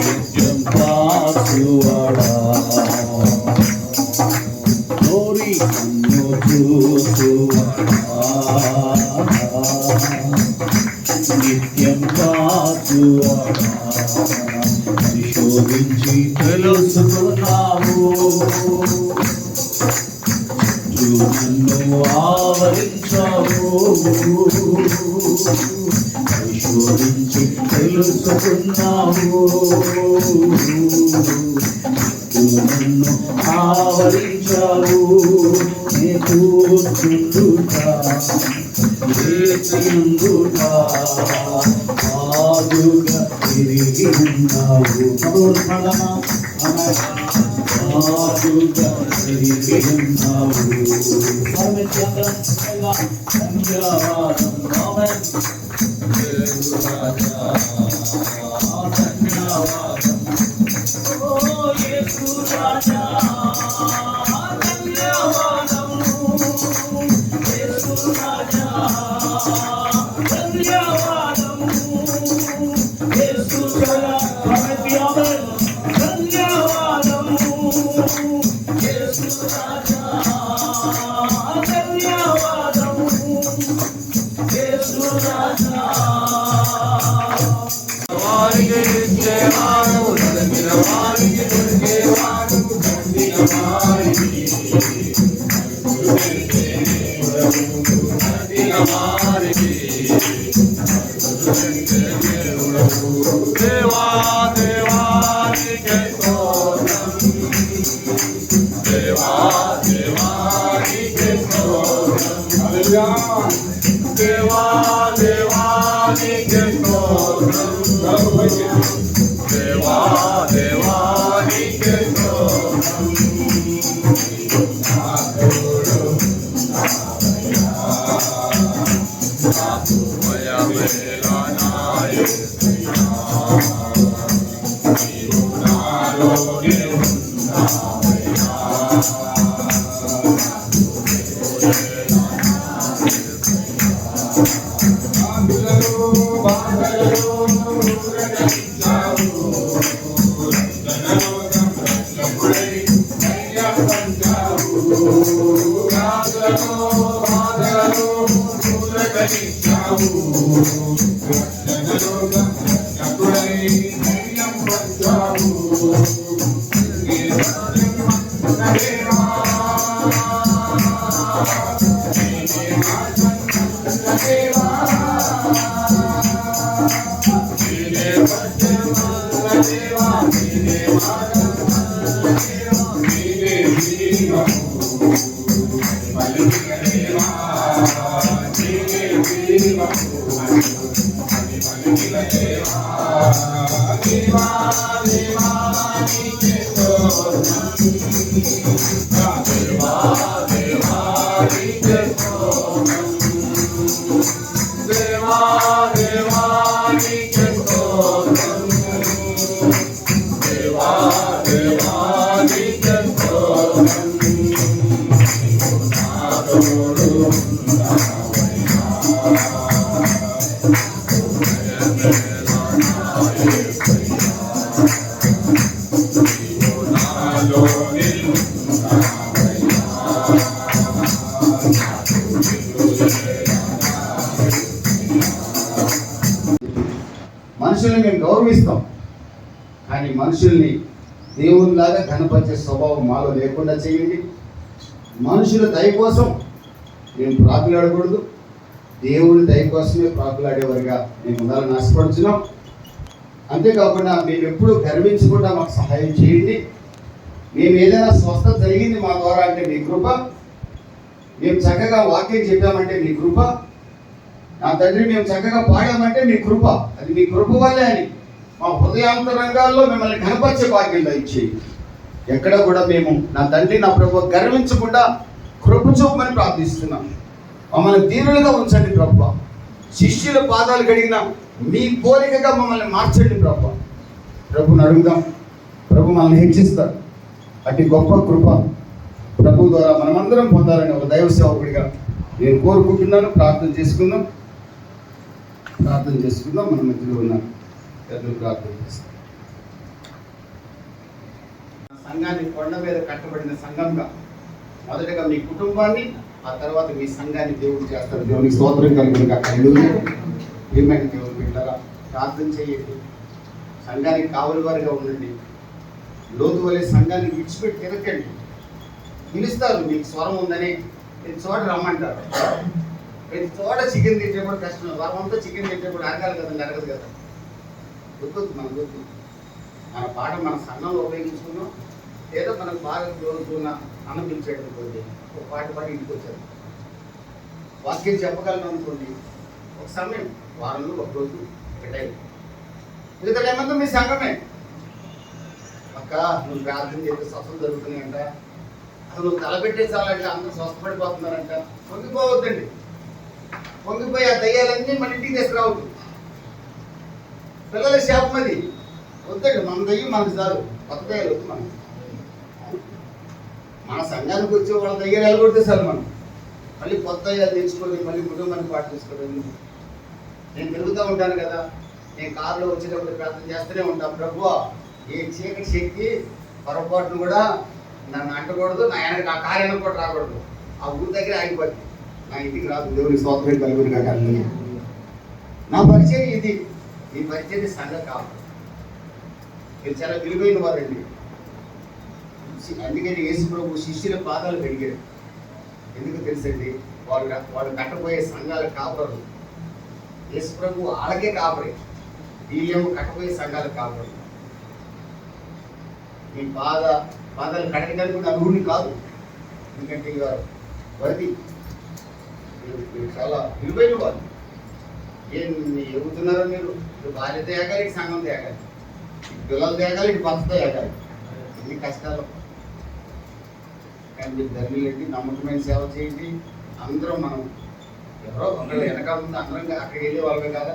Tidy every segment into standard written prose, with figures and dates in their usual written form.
నిత్యం కాచువాడా గోరి కన్ను చూచువాడా నిత్యం కాచువాడా పరిశోధించి తెలుసుకున్నావు నన్ను ఆవరించావు పరిశోధించి తెలుసుకున్నావు నన్ను ఆవరించావు నే కూర్చుండుట ఆదుగా తిరిగి ఉన్నావు ఆదుగా తిరిగి ఉన్నావు మనుషుల్ని మేము గౌరవిస్తాం, కానీ మనుషుల్ని దేవునిలాగా కనపరిచే స్వభావం మాలో లేకుండా చేయండి. మనుషుల దయ కోసం మేము ప్రాకులాడకూడదు, దేవుని దయ కోసమే ప్రాకులాడేవారిగా మేము ఉండాలని ఆశపడుతున్నాం. అంతేకాకుండా మేము ఎప్పుడూ గర్వించకుండా మాకు సహాయం చేయండి. మేము ఏదైనా స్వస్థత జరిగింది మా ద్వారా అంటే మీ కృప, మేము చక్కగా వాక్యం చెప్పామంటే మీ కృప, నా తండ్రి మేము చక్కగా పాడామంటే మీ కృప, అది మీ కృప వల్లే అని మా హృదయాంతరంగాల్లో మిమ్మల్ని కనపరిచే భాగ్యం దయచేయండి. ఎక్కడ కూడా మేము నా తండ్రి నా ప్రభు గర్వించకుండా కృప చూపమని ప్రార్థిస్తున్నాం. మమ్మల్ని దీనులుగా ఉంచండి ప్రభు. శిష్యుల పాదాలు కడిగిన మీ కోరికగా మమ్మల్ని మార్చండి ప్రభు. ప్రభుని అడుగుదాం, ప్రభు మనల్ని హెచ్చిస్తారు. అతి గొప్ప కృప ప్రభు ద్వారా మనమందరం పొందాలని ఒక దైవ సేవకుడిగా నేను కోరుకుంటున్నాను. ప్రార్థన చేసుకుందాం. ప్రార్థన చేసుకుందాం. మన మధ్యలో ఉన్న పెద్దలు ప్రార్థన చేస్తాం. సంఘాన్ని కొండ మీద కట్టబడిన సంఘంగా మొదటగా మీ కుటుంబాన్ని, ఆ తర్వాత మీ సంఘాన్ని దేవుడు చేస్తారు. దేవునికి స్తోత్రం కలుగునుగా. ఏమైనా దేవుని బిడ్డలారా ప్రార్థన చేయండి. సంఘానికి కావలి వారిగా ఉండండి. లోతు వలె సంఘాన్ని విడిచిపెట్టి తిరగండి. పిలుస్తారు, మీకు స్వరం ఉందని ప్రతి చోట రమ్మంటారు. ప్రతి చోట చికెన్ తింటే కూడా కష్టం. వరమంతా చికెన్ తింటే కూడా అరగాలి కదండి, అరగదు కదా. దొరుకుతుంది, మనం దొరుకుతుంది. మన పాట మన సంఘంలో ఉపయోగించుకున్నాం. ఏదో మనకు బాగా రోజుకున్న అన్నం పిలిచేయడం అనుకోండి, ఒక పాట పాడి ఇంటికి వచ్చారు. వాక్యం చెప్పగలను అనుకోండి, ఒక సమయం, వారంలో ఒక రోజు, ఒక టైం. మిగతా ఏమంతా మీ సంఘమే. అక్క నువ్వు ప్రార్థన చేస్తే స్వస్థత జరుగుతున్నాయంట, అసలు నువ్వు తలపెట్టేసాలంటే అందరూ స్వస్థపడిపోతున్నారంట. పొంగిపోవద్దండి. పొంగిపోయి ఆ దయ్యాలన్నీ మన ఇంటికి తీసుకురావద్దు. పిల్లల శాపం అది వద్దండి. మన దయ్యం మనకు చాలు, కొత్త దయ్యాలు వద్దు. మన సంఘానికి వచ్చే వాళ్ళ దయ్యాలు వెళ్ళగొడితే చాలు. మనం మళ్ళీ కొత్త దయ్యాలు తెచ్చుకొని మళ్ళీ కుటుంబాన్ని పాటు తీసుకోవడం. నేను తిరుగుతూ ఉంటాను కదా, నేను కారులో వచ్చేటప్పుడు ప్రార్థన చేస్తూనే ఉంటాను. ప్రభువా, ఏ చీకటి శక్తి పొరపాటును కూడా నన్ను అంటకూడదు, నా వెనక ఆ కారు వెనక కూడా రాకూడదు. ఆ ఊరి దగ్గర ఆగిపోద్ది, నా ఇంటికి రాదు. దేవుని స్తోత్రం కలుగునుగా. నా పరిచయం ఇది. ఈ పరిచయం సంఘం కావాలి. మీరు చాలా విలువైన వారండి. అందుకని యేసు ప్రభు శిష్యుల పాదాలు పెరిగారు. ఎందుకు తెలుసండి, వాళ్ళు కట్టబోయే సంఘాలు కాపరు. యేసు ప్రభు వాళ్ళకే కాపరే, వీళ్ళేమో కట్టబోయే సంఘాలు కాపరు. మీ పాదాలు కట్టడానికి కూడా అర్హుడిని కాదు. ఎందుకంటే ఇవారు వరది, మీరు చాలా విలువైన వారు. ఏం ఎగుతున్నారో మీరు భార్య తేగాలి, ఇటు సంఘం తేగాలి, ఇటు పిల్లలు తేగాలి, ఇటు భర్తతో తేగాలి. ఎన్ని కష్టాలు. కానీ మీరు ధర్మీయండి, నమ్మకమైన సేవ చేయండి. అందరం మనం ఎవరో ఒకళ్ళు వెనకాల ముందు అందరం అక్కడికి వెళ్ళే వాళ్ళమే కాదా.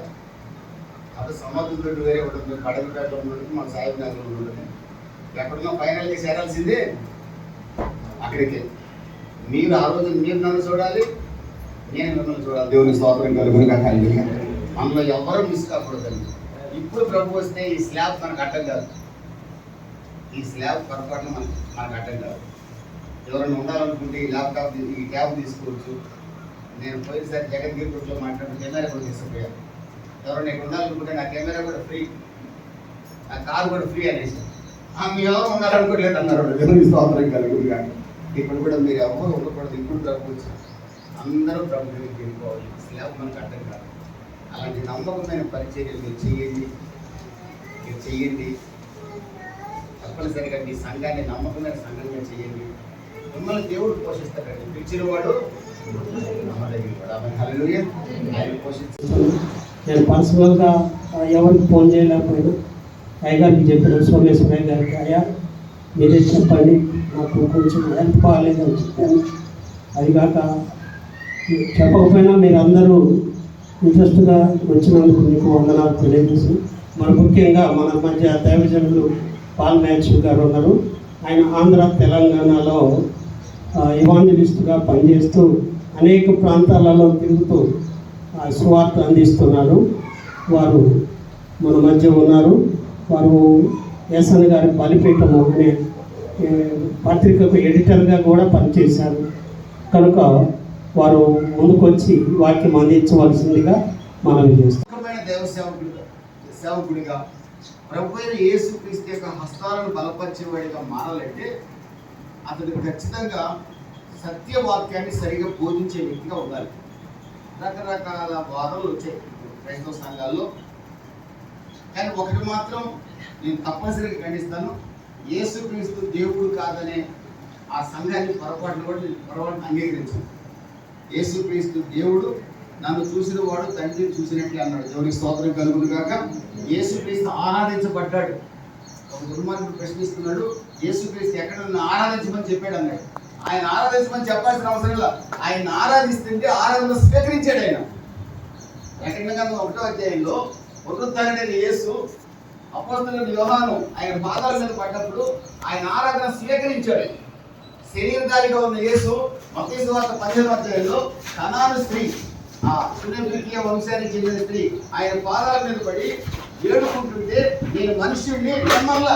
అప్పుడు సమాధుల తోటి వేరే ఉంటుంది, కడలపేటలో ఉంటుంది, మన సాహిబ్ నగర్లో ఉంటుంది. ఎక్కడున్నా ఫైనల్గా చేరాల్సిందే అక్కడికి. మీరు ఆ రోజు మీరు నన్ను చూడాలి, నేను మిమ్మల్ని చూడాలి. దేవుని స్తోత్రం కలుగునుగా. మనలో ఎవరూ మిస్ కాకూడదండి. ఇప్పుడు ప్రభు వస్తే ఈ స్లాబ్ మనకు అడ్డం కాదు. ఈ స్లాబ్ పొరపాటున మనకు అడ్డం కాదు. ఎవరైనా ఉండాలనుకుంటే ఈ ల్యాప్టాప్, ఈ ట్యాబ్ తీసుకోవచ్చు. నేను పోయినసారి జగద్గిరి గుడిలో మాట్లాడిన కెమెరా కూడా తీసుకుపోయాను. ఎవరైనా ఇక్కడ ఉండాలనుకుంటే నా కెమెరా కూడా ఫ్రీ, నా కారు కూడా ఫ్రీ అనేసి. మీ ఎవరు ఉండాలనుకోలేదు అన్నారు. దేవుని స్తోత్రం కలుగునుగా. ఇప్పుడు కూడా మీరు ఎవరు ఉండకూడదు. ఇప్పుడు ప్రభు వచ్చి అందరూ ప్రభు దగ్గరికి వెళ్ళిపోవాలి. స్లాబ్ మనకు అడ్డం కాదు. అలాంటి నమ్మకమైన పరిచర్యలు మీరు చెయ్యండి. తప్పనిసరిగా మీ సంఘాన్ని నమ్మకమైన సంఘంగా చేయండి. మిమ్మల్ని దేవుడు పోషిస్తాడండి. పిలిచిన వాడు ఆయన పోషిస్తాడు. నేను పర్సనల్గా ఎవరికి ఫోన్ చేయలేకపోయినా అయ్యగారికి చెప్పాను, సోమేశ్వరయ్య గారికి, అయ్యా మీరే చెప్పండి, నాకు కొంచెం హెల్ప్ కాలేదని చెప్పాను. అది కాక చెప్పకపోయినా మీరు అందరూ ఇంట్రెస్ట్గా వచ్చినందుకు మీకు వందనాలు తెలియజేసి, మన ముఖ్యంగా మన మధ్య దైవజనులు పాల్ మ్యాథ్యూ గారు ఉన్నారు. ఆయన ఆంధ్ర తెలంగాణలో ఇవాంజలిస్ట్గా పనిచేస్తూ అనేక ప్రాంతాలలో తిరుగుతూ సువార్త అందిస్తున్నారు. వారు మన మధ్య ఉన్నారు. వారు ఎస్ఎన్ గారి బలిపీఠము అనే పత్రికకు ఎడిటర్గా కూడా పనిచేశారు. కనుక వారు ముందుకొచ్చి వాక్యం అందించవలసిందిగా మనం చేస్తాం. దేవ సేవకుడిగా ప్రభు అయిన యేసుక్రీస్తు యొక్క హస్తాలను బలపరిచేవాడిగా మారాలంటే అతడు ఖచ్చితంగా సత్యవాక్యాన్ని సరిగా బోధించే వ్యక్తిగా ఉండాలి. రకరకాల వాదనలు వచ్చాయి క్రైస్తవ సంఘాల్లో. కానీ ఒకటి మాత్రం నేను తప్పనిసరిగా ఖండిస్తాను, యేసుక్రీస్తు దేవుడు కాదనే ఆ సంఘాన్ని పొరపాటును అంగీకరించాను. యేసుక్రీస్తు దేవుడు, నన్ను చూసిన వాడు తండ్రిని చూసినట్లే అన్నాడు. దేవునికి స్తోత్రం కలుగునుగాక. యేసుక్రీస్తు ఆరాధించబడ్డాడు. ఒక దుర్మార్గుడు ప్రశ్నిస్తున్నాడు, యేసుక్రీస్తు ఎక్కడ నన్ను ఆరాధించమని చెప్పాడు అన్నాడు. ఆయన ఆరాధించమని చెప్పాల్సిన అవసరం లేదు. ఆయన ఆరాధిస్తుంటే ఆరాధన స్వీకరించాడు. ఆయన ప్రకటన 1వ అధ్యాయంలో పునరుద్ధరణైన యేసు అపోస్తలుడైన యోహాను ఆయన పాదాల మీద పడ్డప్పుడు ఆయన ఆరాధన స్వీకరించాడు. శరీరధారిగా ఉన్న యేసు మత్తయి సువార్త 15వ అధ్యాయంలో కనాను స్త్రీ ఆ సునీయ వంశానికి చెందిన స్త్రీ ఆయన పాదాల మీద పడి ఏడుకుంటుంటే నేను మనుష్యుడిని నమ్మల్లా